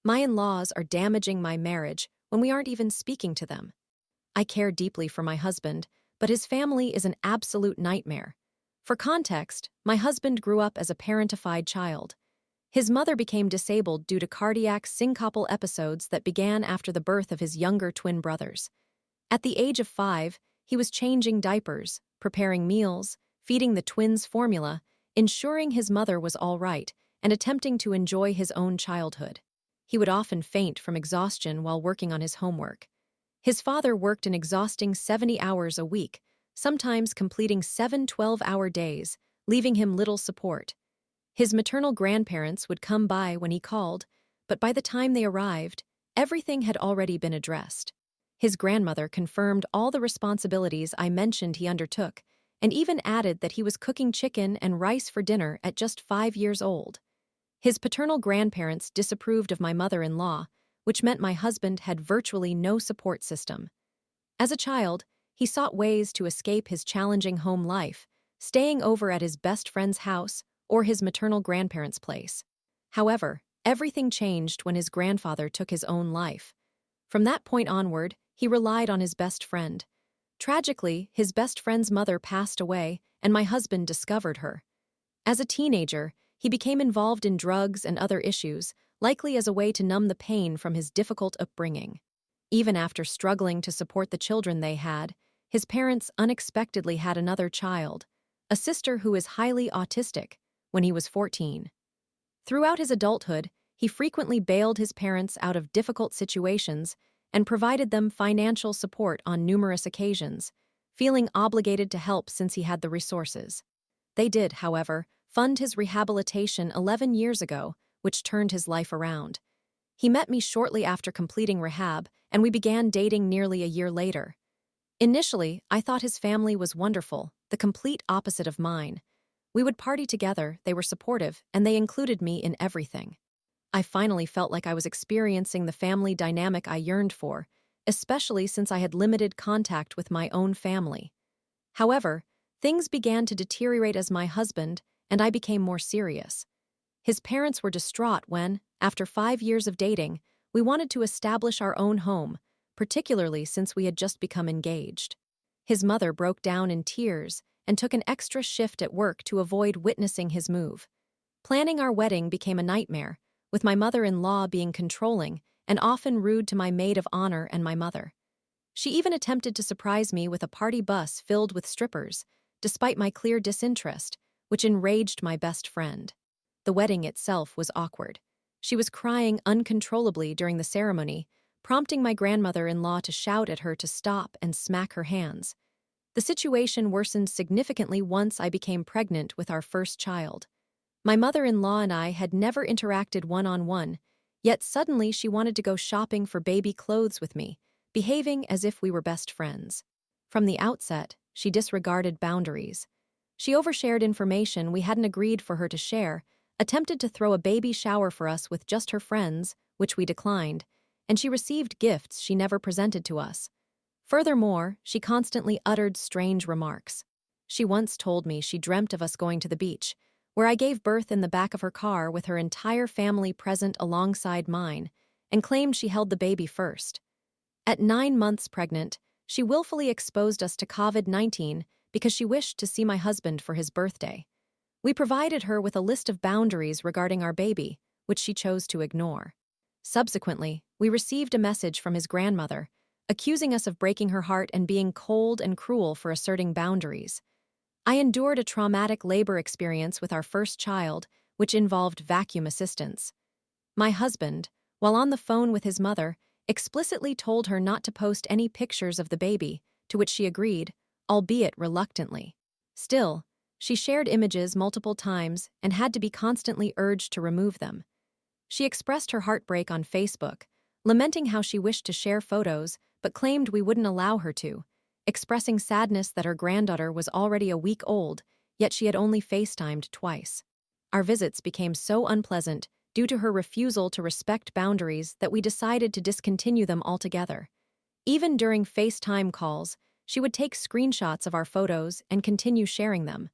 My in-laws are damaging my marriage when we aren't even speaking to them. I care deeply for my husband, but his family is an absolute nightmare. For context, my husband grew up as a parentified child. His mother became disabled due to cardiac syncopal episodes that began after the birth of his younger twin brothers. At the age of 5, he was changing diapers, preparing meals, feeding the twins formula, ensuring his mother was all right, and attempting to enjoy his own childhood. He would often faint from exhaustion while working on his homework. His father worked an exhausting 70 hours a week, sometimes completing 7 12-hour days, leaving him little support. His maternal grandparents would come by when he called, but by the time they arrived, everything had already been addressed. His grandmother confirmed all the responsibilities I mentioned he undertook, and even added that he was cooking chicken and rice for dinner at just 5 years old. His paternal grandparents disapproved of my mother-in-law, which meant my husband had virtually no support system. As a child, he sought ways to escape his challenging home life, staying over at his best friend's house or his maternal grandparents' place. However, everything changed when his grandfather took his own life. From that point onward, he relied on his best friend. Tragically, his best friend's mother passed away, and my husband discovered her. As a teenager, he became involved in drugs and other issues, likely as a way to numb the pain from his difficult upbringing. Even after struggling to support the children they had, his parents unexpectedly had another child, a sister who is highly autistic, when he was 14. Throughout his adulthood, he frequently bailed his parents out of difficult situations and provided them financial support on numerous occasions, feeling obligated to help since he had the resources. They did, however, fund his rehabilitation 11 years ago, which turned his life around. He met me shortly after completing rehab, and we began dating nearly a year later. Initially, I thought his family was wonderful, the complete opposite of mine. We would party together, they were supportive, and they included me in everything. I finally felt like I was experiencing the family dynamic I yearned for, especially since I had limited contact with my own family. However, things began to deteriorate as my husband and I became more serious. His parents were distraught when, after 5 years of dating, we wanted to establish our own home, particularly since we had just become engaged. His mother broke down in tears and took an extra shift at work to avoid witnessing his move. Planning our wedding became a nightmare, with my mother-in-law being controlling and often rude to my maid of honor and my mother. She even attempted to surprise me with a party bus filled with strippers, despite my clear disinterest, which enraged my best friend. The wedding itself was awkward. She was crying uncontrollably during the ceremony, prompting my grandmother-in-law to shout at her to stop and smack her hands. The situation worsened significantly once I became pregnant with our first child. My mother-in-law and I had never interacted one-on-one, yet suddenly she wanted to go shopping for baby clothes with me, behaving as if we were best friends. From the outset, she disregarded boundaries. She overshared information we hadn't agreed for her to share, attempted to throw a baby shower for us with just her friends, which we declined, and she received gifts she never presented to us. Furthermore, she constantly uttered strange remarks. She once told me she dreamt of us going to the beach, where I gave birth in the back of her car with her entire family present alongside mine, and claimed she held the baby first. At 9 months pregnant, she willfully exposed us to COVID-19 because she wished to see my husband for his birthday. We provided her with a list of boundaries regarding our baby, which she chose to ignore. Subsequently, we received a message from his grandmother, accusing us of breaking her heart and being cold and cruel for asserting boundaries. I endured a traumatic labor experience with our first child, which involved vacuum assistance. My husband, while on the phone with his mother, explicitly told her not to post any pictures of the baby, to which she agreed, albeit reluctantly. Still, she shared images multiple times and had to be constantly urged to remove them. She expressed her heartbreak on Facebook, lamenting how she wished to share photos but claimed we wouldn't allow her to, expressing sadness that her granddaughter was already a week old, yet she had only FaceTimed twice. Our visits became so unpleasant due to her refusal to respect boundaries that we decided to discontinue them altogether. Even during FaceTime calls, she would take screenshots of our photos and continue sharing them.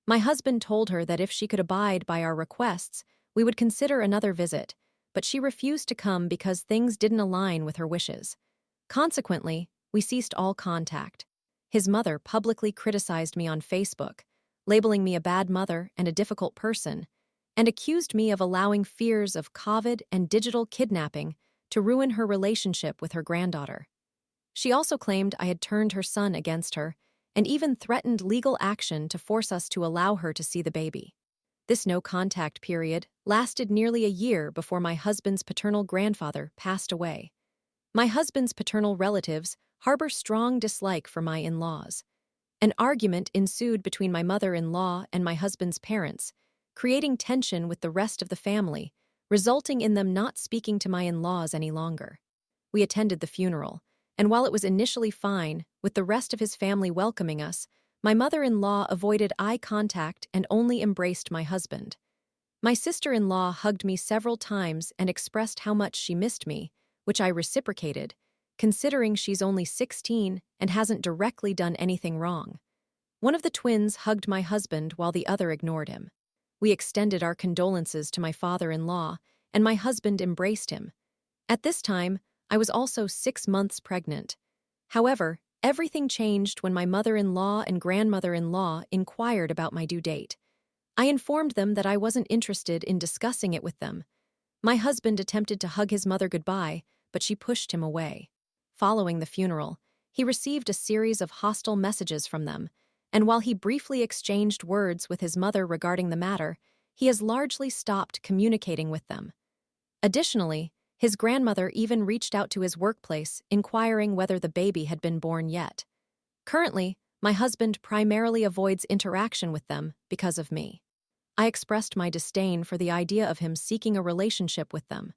My husband told her that if she could abide by our requests, we would consider another visit, but she refused to come because things didn't align with her wishes. Consequently, we ceased all contact. His mother publicly criticized me on Facebook, labeling me a bad mother and a difficult person, and accused me of allowing fears of COVID and digital kidnapping to ruin her relationship with her granddaughter. She also claimed I had turned her son against her and even threatened legal action to force us to allow her to see the baby. This no-contact period lasted nearly a year before my husband's paternal grandfather passed away. My husband's paternal relatives harbor strong dislike for my in-laws. An argument ensued between my mother-in-law and my husband's parents, creating tension with the rest of the family, resulting in them not speaking to my in-laws any longer. We attended the funeral, and while it was initially fine, with the rest of his family welcoming us, my mother-in-law avoided eye contact and only embraced my husband. My sister-in-law hugged me several times and expressed how much she missed me, which I reciprocated, considering she's only 16 and hasn't directly done anything wrong. One of the twins hugged my husband while the other ignored him. We extended our condolences to my father-in-law, and my husband embraced him. At this time, I was also 6 months pregnant. However, everything changed when my mother-in-law and grandmother-in-law inquired about my due date. I informed them that I wasn't interested in discussing it with them. My husband attempted to hug his mother goodbye, but she pushed him away. Following the funeral, he received a series of hostile messages from them, and while he briefly exchanged words with his mother regarding the matter, he has largely stopped communicating with them. Additionally, his grandmother even reached out to his workplace, inquiring whether the baby had been born yet. Currently, my husband primarily avoids interaction with them because of me. I expressed my disdain for the idea of him seeking a relationship with them.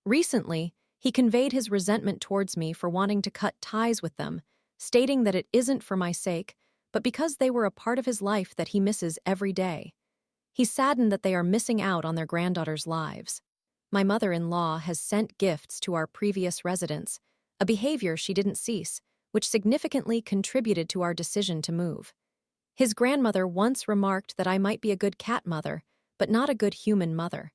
Recently, he conveyed his resentment towards me for wanting to cut ties with them, stating that it isn't for my sake, but because they were a part of his life that he misses every day. He's saddened that they are missing out on their granddaughters' lives. My mother-in-law has sent gifts to our previous residents, a behavior she didn't cease, which significantly contributed to our decision to move. His grandmother once remarked that I might be a good cat mother, but not a good human mother.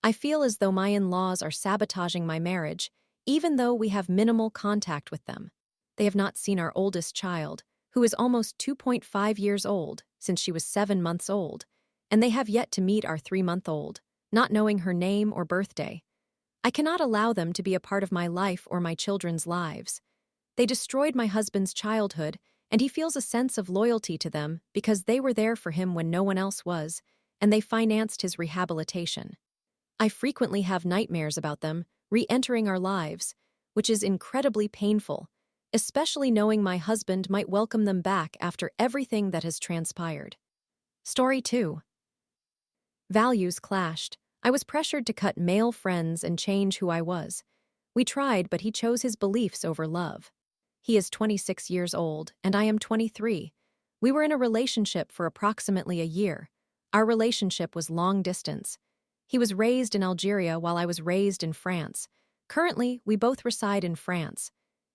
I feel as though my in-laws are sabotaging my marriage, even though we have minimal contact with them. They have not seen our oldest child, who is almost 2.5 years old, since she was 7 months old, and they have yet to meet our 3-month-old, not knowing her name or birthday. I cannot allow them to be a part of my life or my children's lives. They destroyed my husband's childhood, and he feels a sense of loyalty to them because they were there for him when no one else was, and they financed his rehabilitation. I frequently have nightmares about them re-entering our lives, which is incredibly painful, especially knowing my husband might welcome them back after everything that has transpired. Story 2. Values clashed. I was pressured to cut male friends and change who I was. We tried, but he chose his beliefs over love. He is 26 years old, and I am 23. We were in a relationship for approximately a year. Our relationship was long distance. He was raised in Algeria while I was raised in France. Currently, we both reside in France.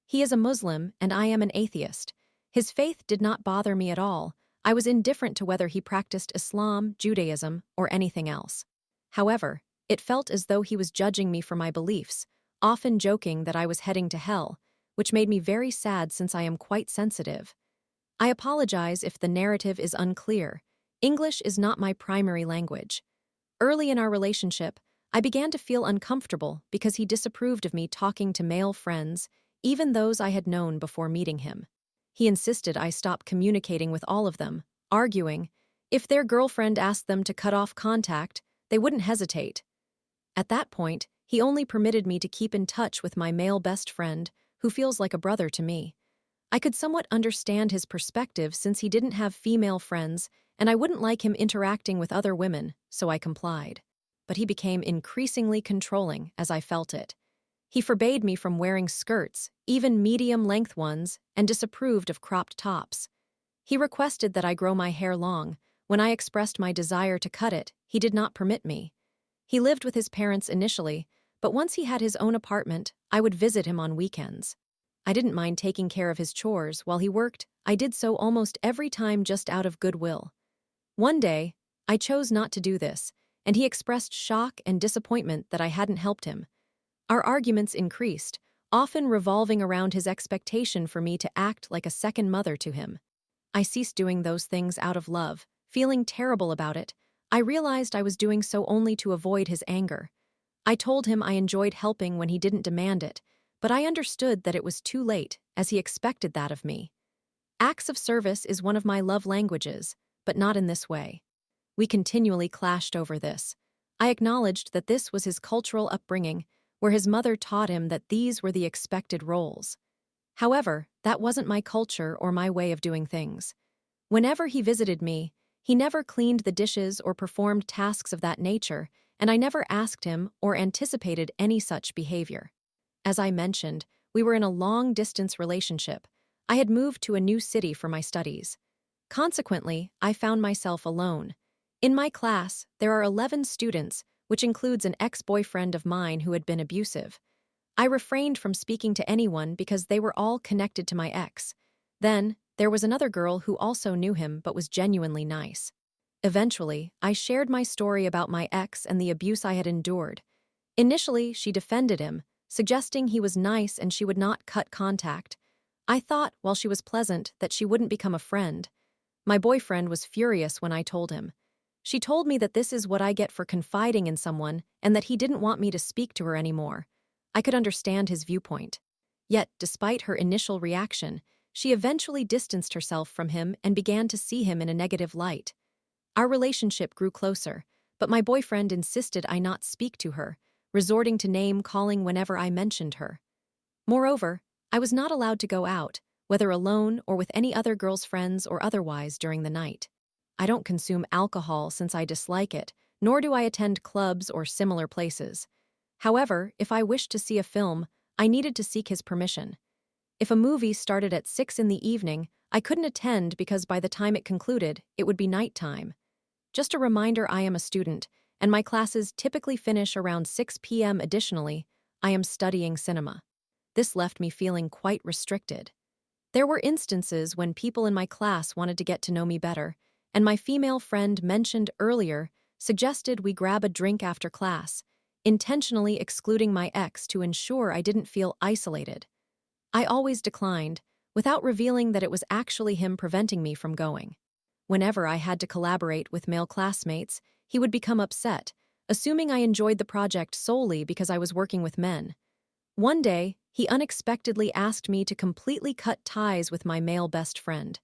He is a Muslim, and I am an atheist. His faith did not bother me at all. I was indifferent to whether he practiced Islam, Judaism, or anything else. However, it felt as though he was judging me for my beliefs, often joking that I was heading to hell, which made me very sad since I am quite sensitive. I apologize if the narrative is unclear. English is not my primary language. Early in our relationship, I began to feel uncomfortable because he disapproved of me talking to male friends, even those I had known before meeting him. He insisted I stop communicating with all of them, arguing, if their girlfriend asked them to cut off contact, they wouldn't hesitate. At that point, he only permitted me to keep in touch with my male best friend, who feels like a brother to me. I could somewhat understand his perspective since he didn't have female friends, and I wouldn't like him interacting with other women, so I complied. But he became increasingly controlling as I felt it. He forbade me from wearing skirts, even medium-length ones, and disapproved of cropped tops. He requested that I grow my hair long. When I expressed my desire to cut it, he did not permit me. He lived with his parents initially, but once he had his own apartment, I would visit him on weekends. I didn't mind taking care of his chores while he worked. I did so almost every time just out of goodwill. One day, I chose not to do this, and he expressed shock and disappointment that I hadn't helped him. Our arguments increased, often revolving around his expectation for me to act like a second mother to him. I ceased doing those things out of love, feeling terrible about it. I realized I was doing so only to avoid his anger. I told him I enjoyed helping when he didn't demand it, but I understood that it was too late, as he expected that of me. Acts of service is one of my love languages, but not in this way. We continually clashed over this. I acknowledged that this was his cultural upbringing, where his mother taught him that these were the expected roles. However, that wasn't my culture or my way of doing things. Whenever he visited me, he never cleaned the dishes or performed tasks of that nature, and I never asked him or anticipated any such behavior. As I mentioned, we were in a long-distance relationship. I had moved to a new city for my studies. Consequently, I found myself alone. In my class, there are 11 students, which includes an ex-boyfriend of mine who had been abusive. I refrained from speaking to anyone because they were all connected to my ex. Then, there was another girl who also knew him but was genuinely nice. Eventually, I shared my story about my ex and the abuse I had endured. Initially, she defended him, suggesting he was nice and she would not cut contact. I thought, while she was pleasant, that she wouldn't become a friend. My boyfriend was furious when I told him. She told me that this is what I get for confiding in someone and that he didn't want me to speak to her anymore. I could understand his viewpoint. Yet, despite her initial reaction, she eventually distanced herself from him and began to see him in a negative light. Our relationship grew closer, but my boyfriend insisted I not speak to her, resorting to name-calling whenever I mentioned her. Moreover, I was not allowed to go out, whether alone or with any other girl's friends or otherwise during the night. I don't consume alcohol since I dislike it, nor do I attend clubs or similar places. However, if I wished to see a film, I needed to seek his permission. If a movie started at 6 in the evening, I couldn't attend because by the time it concluded, it would be nighttime. Just a reminder, I am a student, and my classes typically finish around 6 p.m. Additionally, I am studying cinema. This left me feeling quite restricted. There were instances when people in my class wanted to get to know me better, and my female friend mentioned earlier suggested we grab a drink after class, intentionally excluding my ex to ensure I didn't feel isolated. I always declined, without revealing that it was actually him preventing me from going. Whenever I had to collaborate with male classmates, he would become upset, assuming I enjoyed the project solely because I was working with men. One day, he unexpectedly asked me to completely cut ties with my male best friend.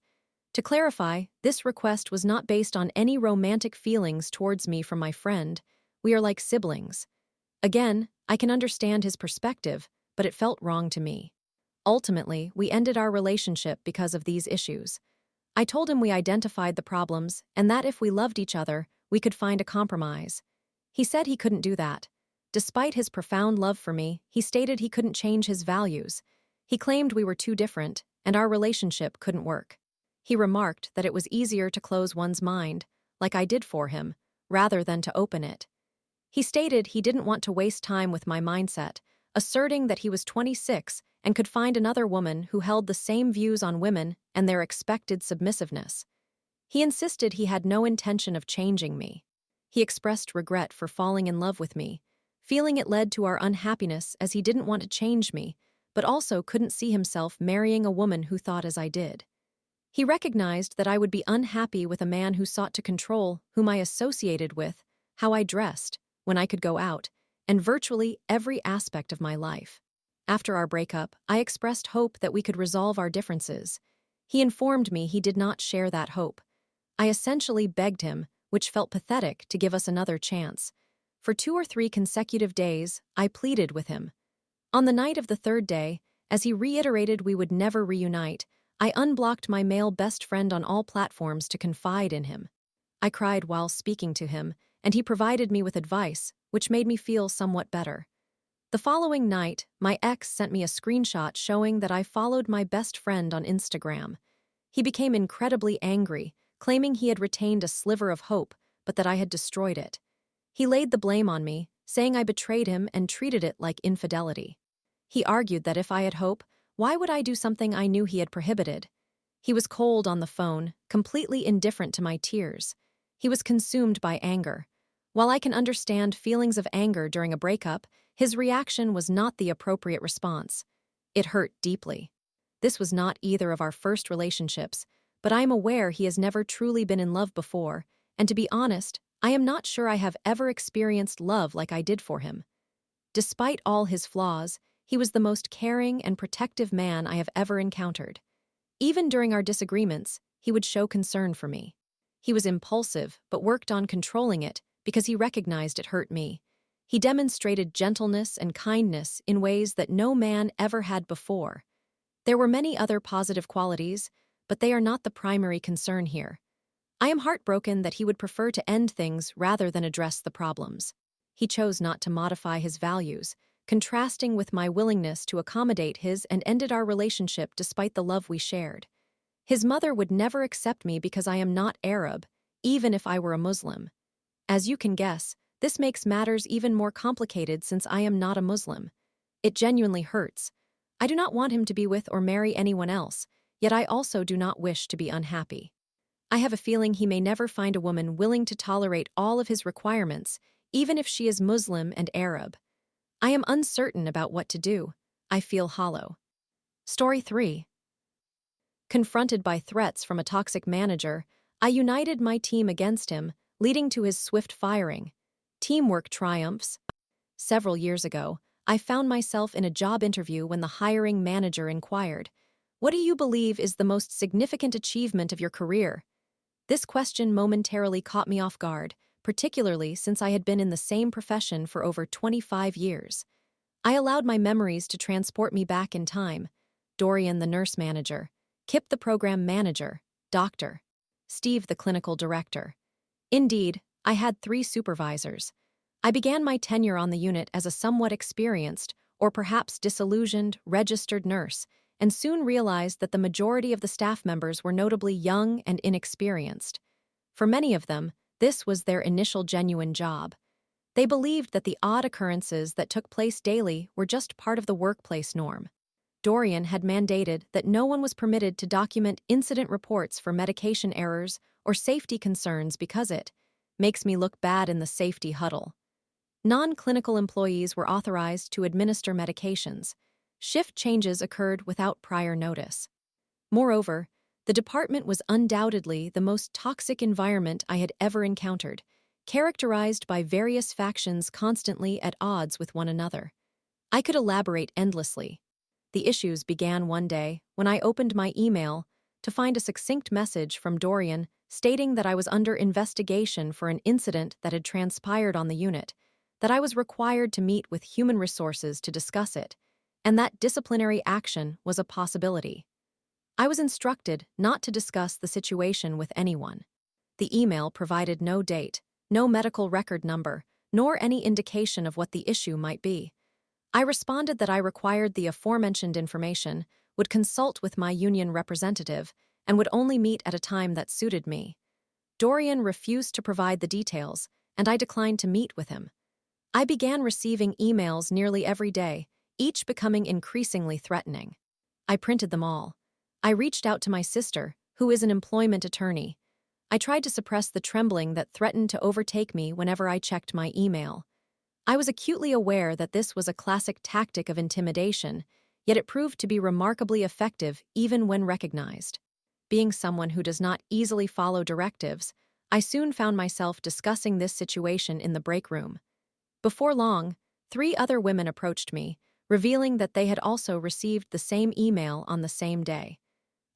To clarify, this request was not based on any romantic feelings towards me from my friend. We are like siblings. Again, I can understand his perspective, but it felt wrong to me. Ultimately, we ended our relationship because of these issues. I told him we identified the problems and that if we loved each other, we could find a compromise. He said he couldn't do that. Despite his profound love for me, he stated he couldn't change his values. He claimed we were too different, and our relationship couldn't work. He remarked that it was easier to close one's mind, like I did for him, rather than to open it. He stated he didn't want to waste time with my mindset, asserting that he was 26 and could find another woman who held the same views on women and their expected submissiveness. He insisted he had no intention of changing me. He expressed regret for falling in love with me, feeling it led to our unhappiness as he didn't want to change me, but also couldn't see himself marrying a woman who thought as I did. He recognized that I would be unhappy with a man who sought to control whom I associated with, how I dressed, when I could go out, and virtually every aspect of my life. After our breakup, I expressed hope that we could resolve our differences. He informed me he did not share that hope. I essentially begged him, which felt pathetic, to give us another chance. For 2 or 3 consecutive days, I pleaded with him. On the night of the 3rd day, as he reiterated we would never reunite, I unblocked my male best friend on all platforms to confide in him. I cried while speaking to him, and he provided me with advice, which made me feel somewhat better. The following night, my ex sent me a screenshot showing that I followed my best friend on Instagram. He became incredibly angry, claiming he had retained a sliver of hope, but that I had destroyed it. He laid the blame on me, saying I betrayed him and treated it like infidelity. He argued that if I had hope, why would I do something I knew he had prohibited? He was cold on the phone, completely indifferent to my tears. He was consumed by anger. While I can understand feelings of anger during a breakup, his reaction was not the appropriate response. It hurt deeply. This was not either of our first relationships, but I am aware he has never truly been in love before, and to be honest, I am not sure I have ever experienced love like I did for him. Despite all his flaws, he was the most caring and protective man I have ever encountered. Even during our disagreements, he would show concern for me. He was impulsive, but worked on controlling it because he recognized it hurt me. He demonstrated gentleness and kindness in ways that no man ever had before. There were many other positive qualities, but they are not the primary concern here. I am heartbroken that he would prefer to end things rather than address the problems. He chose not to modify his values, contrasting with my willingness to accommodate his, and ended our relationship despite the love we shared. His mother would never accept me because I am not Arab, even if I were a Muslim. As you can guess, this makes matters even more complicated since I am not a Muslim. It genuinely hurts. I do not want him to be with or marry anyone else, yet I also do not wish to be unhappy. I have a feeling he may never find a woman willing to tolerate all of his requirements, even if she is Muslim and Arab. I am uncertain about what to do. I feel hollow. Story 3. Confronted by threats from a toxic manager, I united my team against him, leading to his swift firing. Teamwork triumphs. Several years ago, I found myself in a job interview when the hiring manager inquired, "What do you believe is the most significant achievement of your career?" This question momentarily caught me off guard, particularly since I had been in the same profession for over 25 years. I allowed my memories to transport me back in time. Dorian, the nurse manager; Kip, the program manager; Dr. Steve, the clinical director. Indeed, I had 3 supervisors. I began my tenure on the unit as a somewhat experienced, or perhaps disillusioned, registered nurse, and soon realized that the majority of the staff members were notably young and inexperienced. For many of them, this was their initial genuine job. They believed that the odd occurrences that took place daily were just part of the workplace norm. Dorian had mandated that no one was permitted to document incident reports for medication errors or safety concerns because it makes me look bad in the safety huddle. Non-clinical employees were authorized to administer medications. Shift changes occurred without prior notice. Moreover, the department was undoubtedly the most toxic environment I had ever encountered, characterized by various factions constantly at odds with one another. I could elaborate endlessly. The issues began one day when I opened my email to find a succinct message from Dorian stating that I was under investigation for an incident that had transpired on the unit, that I was required to meet with human resources to discuss it, and that disciplinary action was a possibility. I was instructed not to discuss the situation with anyone. The email provided no date, no medical record number, nor any indication of what the issue might be. I responded that I required the aforementioned information, would consult with my union representative, and would only meet at a time that suited me. Dorian refused to provide the details, and I declined to meet with him. I began receiving emails nearly every day, each becoming increasingly threatening. I printed them all. I reached out to my sister, who is an employment attorney. I tried to suppress the trembling that threatened to overtake me whenever I checked my email. I was acutely aware that this was a classic tactic of intimidation, yet it proved to be remarkably effective even when recognized. Being someone who does not easily follow directives, I soon found myself discussing this situation in the break room. Before long, 3 other women approached me, revealing that they had also received the same email on the same day.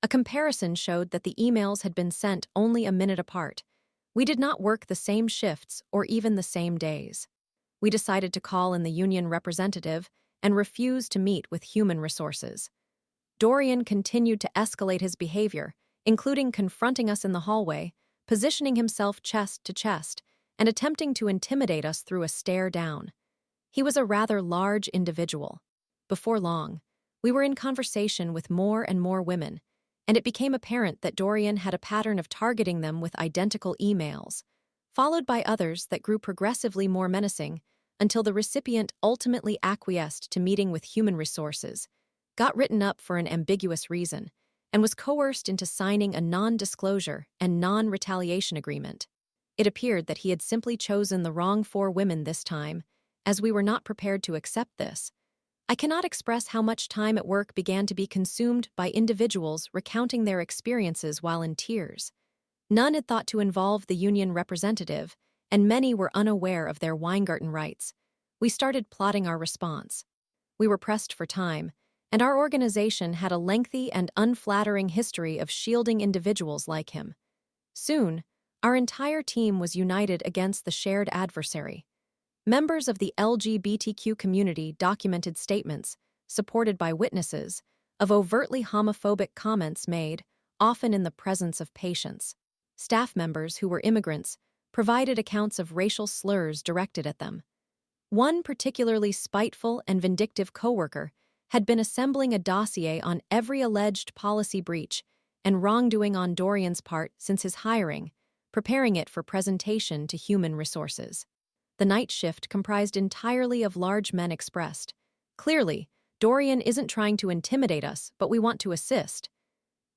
A comparison showed that the emails had been sent only a minute apart. We did not work the same shifts or even the same days. We decided to call in the union representative and refuse to meet with human resources. Dorian continued to escalate his behavior, including confronting us in the hallway, positioning himself chest to chest, and attempting to intimidate us through a stare down. He was a rather large individual. Before long, we were in conversation with more and more women, and it became apparent that Dorian had a pattern of targeting them with identical emails, followed by others that grew progressively more menacing until the recipient ultimately acquiesced to meeting with human resources, got written up for an ambiguous reason, and was coerced into signing a non-disclosure and non-retaliation agreement. It appeared that he had simply chosen the wrong 4 women this time, as we were not prepared to accept this. I cannot express how much time at work began to be consumed by individuals recounting their experiences while in tears. None had thought to involve the union representative, and many were unaware of their Weingarten rights. We started plotting our response. We were pressed for time, and our organization had a lengthy and unflattering history of shielding individuals like him. Soon, our entire team was united against the shared adversary. Members of the LGBTQ community documented statements, supported by witnesses, of overtly homophobic comments made, often in the presence of patients. Staff members who were immigrants provided accounts of racial slurs directed at them. One particularly spiteful and vindictive coworker had been assembling a dossier on every alleged policy breach and wrongdoing on Dorian's part since his hiring, preparing it for presentation to human resources. The night shift comprised entirely of large men expressed. Clearly, Dorian isn't trying to intimidate us, but we want to assist.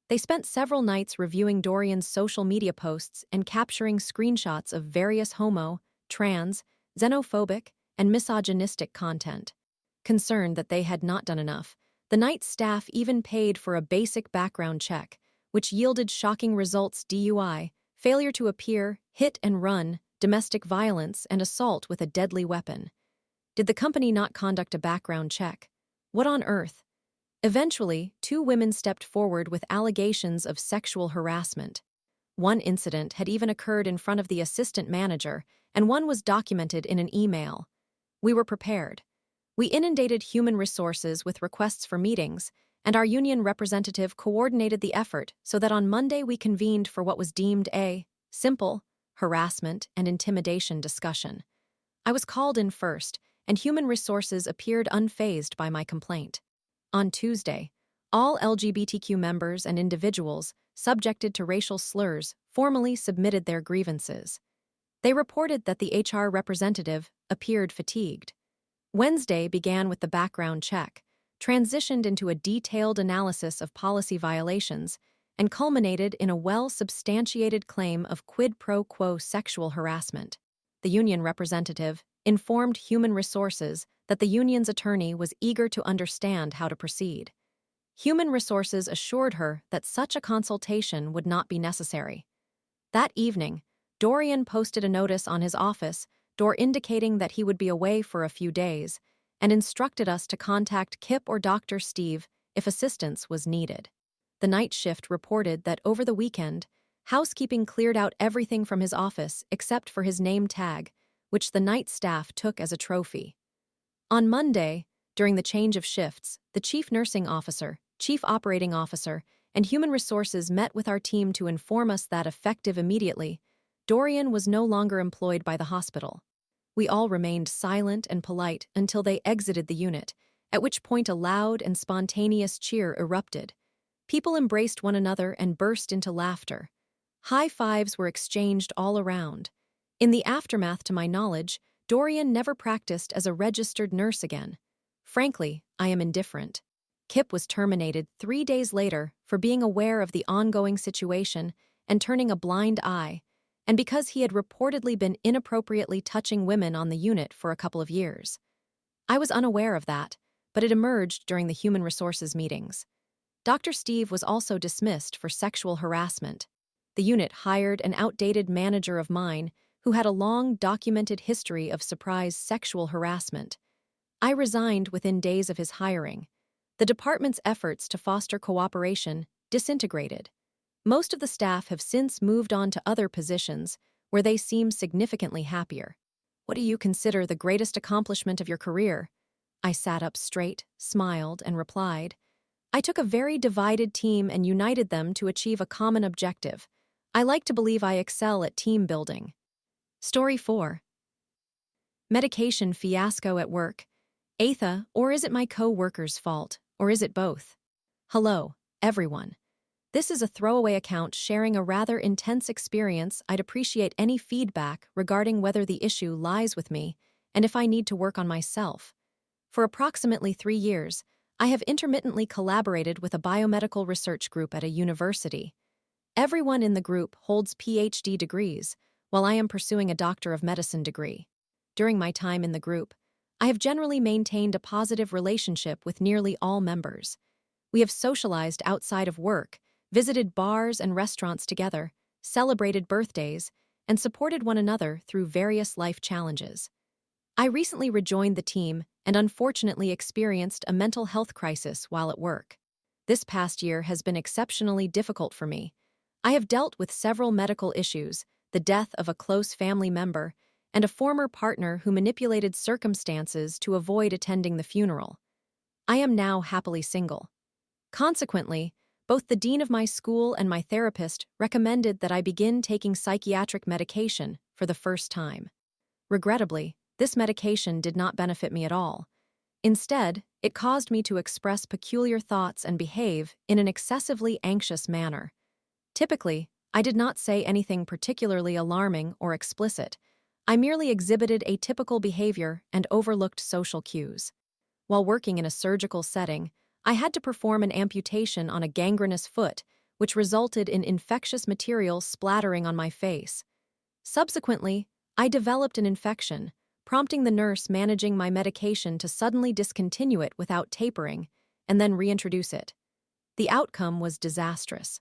They spent several nights reviewing Dorian's social media posts and capturing screenshots of various homo, trans, xenophobic, and misogynistic content. Concerned that they had not done enough, the night staff even paid for a basic background check, which yielded shocking results: DUI, failure to appear, hit and run, domestic violence, and assault with a deadly weapon. Did the company not conduct a background check? What on earth? Eventually, 2 women stepped forward with allegations of sexual harassment. One incident had even occurred in front of the assistant manager, and one was documented in an email. We were prepared. We inundated human resources with requests for meetings, and our union representative coordinated the effort so that on Monday we convened for what was deemed a simple harassment and intimidation discussion. I was called in first, and human resources appeared unfazed by my complaint. On Tuesday, all LGBTQ members and individuals subjected to racial slurs formally submitted their grievances. They reported that the HR representative appeared fatigued. Wednesday began with the background check, transitioned into a detailed analysis of policy violations, and culminated in a well-substantiated claim of quid pro quo sexual harassment. The union representative informed Human Resources that the union's attorney was eager to understand how to proceed. Human Resources assured her that such a consultation would not be necessary. That evening, Dorian posted a notice on his office door indicating that he would be away for a few days, and instructed us to contact Kip or Dr. Steve if assistance was needed. The night shift reported that over the weekend, housekeeping cleared out everything from his office except for his name tag, which the night staff took as a trophy. On Monday, during the change of shifts, the chief nursing officer, chief operating officer, and human resources met with our team to inform us that, effective immediately, Dorian was no longer employed by the hospital. We all remained silent and polite until they exited the unit, at which point a loud and spontaneous cheer erupted. People embraced one another and burst into laughter. High fives were exchanged all around. In the aftermath, to my knowledge, Dorian never practiced as a registered nurse again. Frankly, I am indifferent. Kip was terminated 3 days later for being aware of the ongoing situation and turning a blind eye, and because he had reportedly been inappropriately touching women on the unit for a couple of years. I was unaware of that, but it emerged during the human resources meetings. Dr. Steve was also dismissed for sexual harassment. The unit hired an outdated manager of mine who had a long documented history of surprise sexual harassment. I resigned within days of his hiring. The department's efforts to foster cooperation disintegrated. Most of the staff have since moved on to other positions where they seem significantly happier. What do you consider the greatest accomplishment of your career? I sat up straight, smiled, and replied, I took a very divided team and united them to achieve a common objective. I like to believe I excel at team building. Story 4. Medication fiasco at work. Aita, or is it my co-worker's fault, or is it both? Hello, everyone. This is a throwaway account sharing a rather intense experience. I'd appreciate any feedback regarding whether the issue lies with me and if I need to work on myself. For approximately 3 years, I have intermittently collaborated with a biomedical research group at a university. Everyone in the group holds PhD degrees, while I am pursuing a Doctor of Medicine degree. During my time in the group, I have generally maintained a positive relationship with nearly all members. We have socialized outside of work, visited bars and restaurants together, celebrated birthdays, and supported one another through various life challenges. I recently rejoined the team and unfortunately experienced a mental health crisis while at work. This past year has been exceptionally difficult for me. I have dealt with several medical issues, the death of a close family member, and a former partner who manipulated circumstances to avoid attending the funeral. I am now happily single. Consequently, both the dean of my school and my therapist recommended that I begin taking psychiatric medication for the first time. Regrettably, this medication did not benefit me at all. Instead, it caused me to express peculiar thoughts and behave in an excessively anxious manner. Typically, I did not say anything particularly alarming or explicit. I merely exhibited atypical behavior and overlooked social cues. While working in a surgical setting, I had to perform an amputation on a gangrenous foot, which resulted in infectious material splattering on my face. Subsequently, I developed an infection, prompting the nurse managing my medication to suddenly discontinue it without tapering and then reintroduce it. The outcome was disastrous.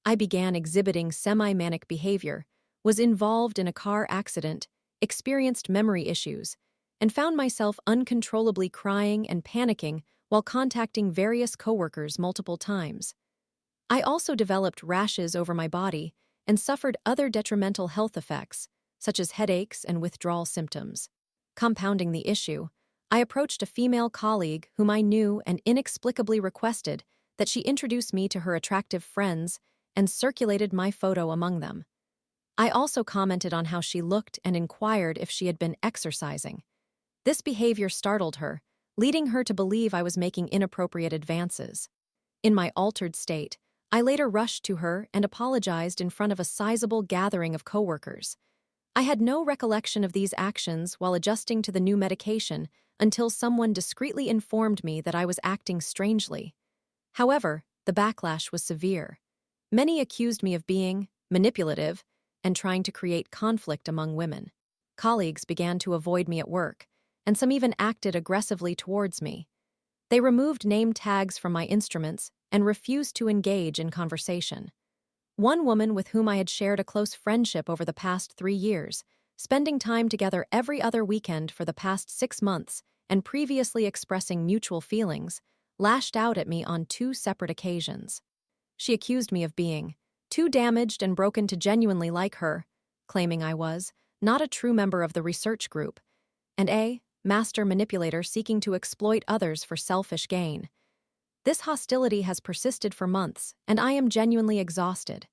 I began exhibiting semi-manic behavior, was involved in a car accident, experienced memory issues, and found myself uncontrollably crying and panicking while contacting various coworkers multiple times. I also developed rashes over my body and suffered other detrimental health effects, such as headaches and withdrawal symptoms. Compounding the issue, I approached a female colleague whom I knew and inexplicably requested that she introduce me to her attractive friends and circulated my photo among them. I also commented on how she looked and inquired if she had been exercising. This behavior startled her, leading her to believe I was making inappropriate advances. In my altered state, I later rushed to her and apologized in front of a sizable gathering of coworkers. I had no recollection of these actions while adjusting to the new medication until someone discreetly informed me that I was acting strangely. However, the backlash was severe. Many accused me of being manipulative and trying to create conflict among women. Colleagues began to avoid me at work, and some even acted aggressively towards me. They removed name tags from my instruments and refused to engage in conversation. One woman with whom I had shared a close friendship over the past 3 years, spending time together every other weekend for the past 6 months and previously expressing mutual feelings, lashed out at me on 2 separate occasions. She accused me of being too damaged and broken to genuinely like her, claiming I was not a true member of the research group, and a master manipulator seeking to exploit others for selfish gain. This hostility has persisted for months, and I am genuinely exhausted.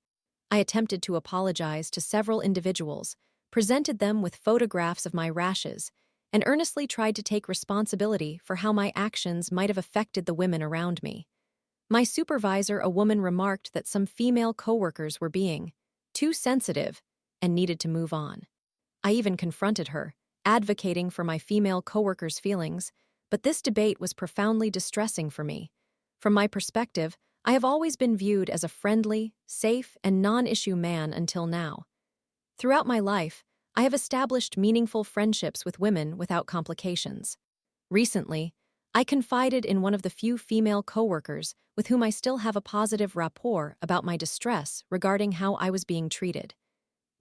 I attempted to apologize to several individuals, presented them with photographs of my rashes, and earnestly tried to take responsibility for how my actions might have affected the women around me. My supervisor, a woman, remarked that some female coworkers were being too sensitive and needed to move on. I even confronted her, advocating for my female coworkers' feelings, but this debate was profoundly distressing for me. From my perspective, I have always been viewed as a friendly, safe, and non-issue man until now. Throughout my life, I have established meaningful friendships with women without complications. Recently, I confided in one of the few female coworkers with whom I still have a positive rapport about my distress regarding how I was being treated.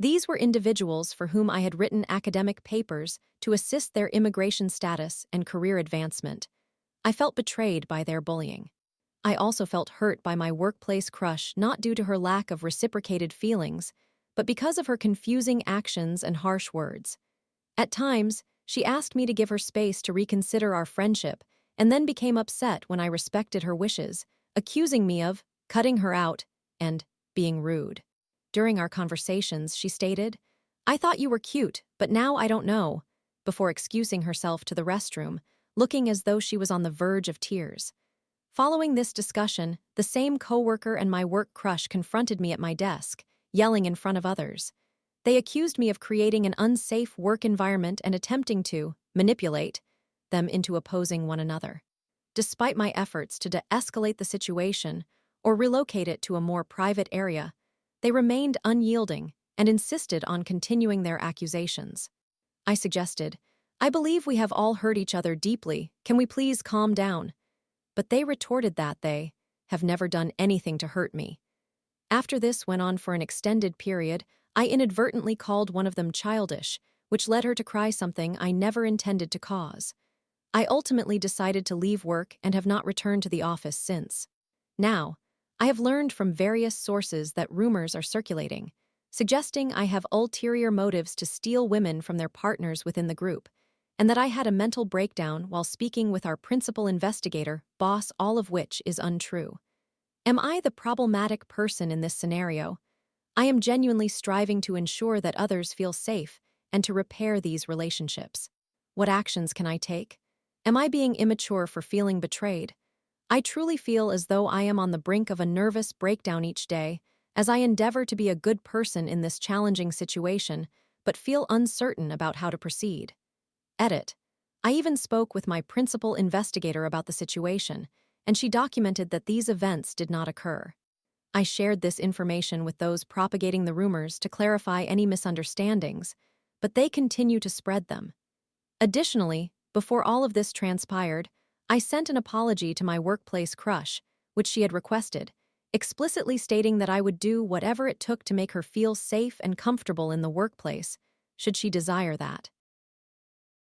These were individuals for whom I had written academic papers to assist their immigration status and career advancement. I felt betrayed by their bullying. I also felt hurt by my workplace crush, not due to her lack of reciprocated feelings, but because of her confusing actions and harsh words. At times, she asked me to give her space to reconsider our friendship, and then became upset when I respected her wishes, accusing me of cutting her out and being rude. During our conversations, she stated, "I thought you were cute, but now I don't know," before excusing herself to the restroom, looking as though she was on the verge of tears. Following this discussion, the same coworker and my work crush confronted me at my desk, yelling in front of others. They accused me of creating an unsafe work environment and attempting to manipulate them into opposing one another. Despite my efforts to de-escalate the situation or relocate it to a more private area, they remained unyielding and insisted on continuing their accusations. I suggested, "I believe we have all hurt each other deeply. Can we please calm down?" But they retorted that they have never done anything to hurt me. After this went on for an extended period, I inadvertently called one of them childish, which led her to cry something I never intended to cause. I ultimately decided to leave work and have not returned to the office since. Now, I have learned from various sources that rumors are circulating, suggesting I have ulterior motives to steal women from their partners within the group, and that I had a mental breakdown while speaking with our principal investigator, boss, all of which is untrue. Am I the problematic person in this scenario? I am genuinely striving to ensure that others feel safe and to repair these relationships. What actions can I take? Am I being immature for feeling betrayed? I truly feel as though I am on the brink of a nervous breakdown each day as I endeavor to be a good person in this challenging situation, but feel uncertain about how to proceed. Edit. I even spoke with my principal investigator about the situation, and she documented that these events did not occur. I shared this information with those propagating the rumors to clarify any misunderstandings, but they continue to spread them. Additionally, before all of this transpired, I sent an apology to my workplace crush, which she had requested, explicitly stating that I would do whatever it took to make her feel safe and comfortable in the workplace, should she desire that.